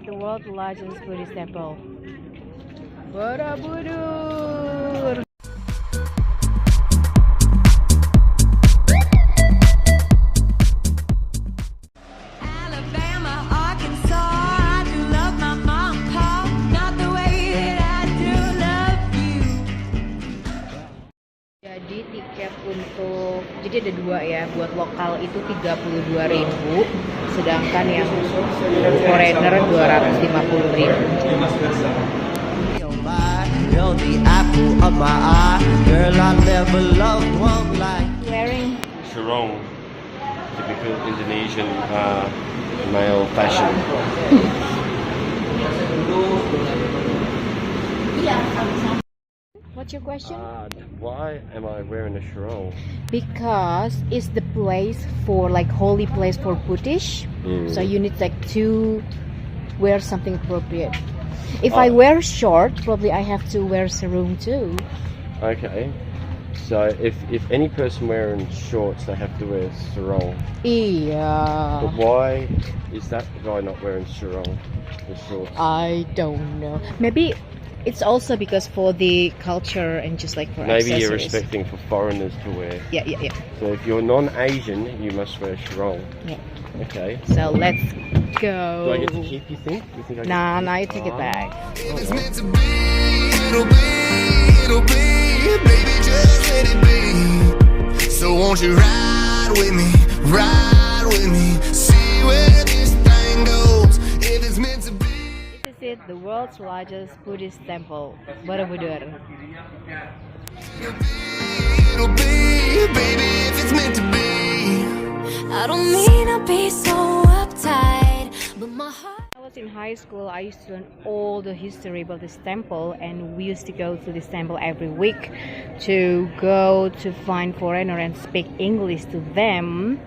it, the world's largest Buddhist temple. Borobudur! Jadi tiket untuk, jadi ada dua ya, buat lokal itu 32.000, sedangkan yang foreigner 250.000. Wearing sarong, typical Indonesian male fashion. What's your question? Why am I wearing a sarong? Because it's the place for like holy place for Buddhist. So you need like to wear something appropriate. If I wear short, probably I have to wear sarong too. Okay. So if any person wearing shorts, they have to wear sarong. Yeah. But why is that guy not wearing sarong? The shorts. I don't know. Maybe it's also because for the culture and just like for maybe accessories. you're respecting for foreigners to wear. Yeah. So if you're non-Asian, you must wear sarong. Yeah. Okay. So let's go. Do I get to keep, you think? You think I get Nah, to keep? now you take it back. If it's meant to be, it'll be, it'll be. Baby, just let it be. So won't you ride with me, see where this thing goes. If it's meant to be. This is it, the world's largest Buddhist temple, Borobudur. It'll be, baby, if it's meant to be. I don't mean to be so uptight, but my heart. When I was in high school, I used to learn all the history about this temple, and we used to go to this temple every week to go to find foreigner and speak English to them.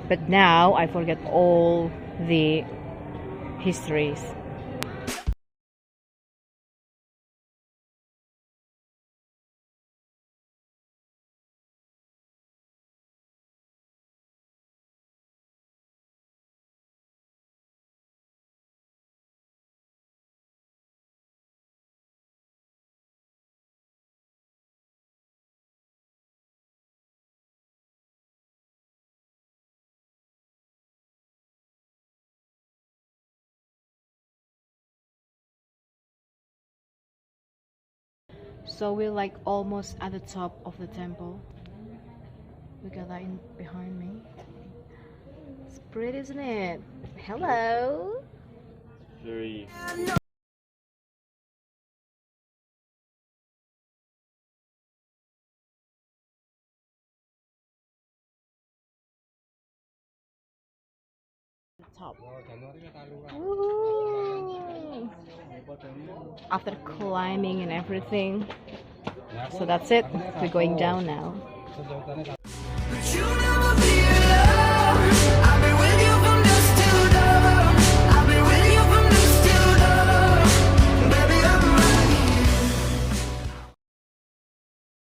But now I forget all the histories. So we're like almost at the top of the temple. Look at that behind me. It's pretty, isn't it? Hello. Very. Top. Woohoo! After climbing and everything, so that's it. We're going down now. But you know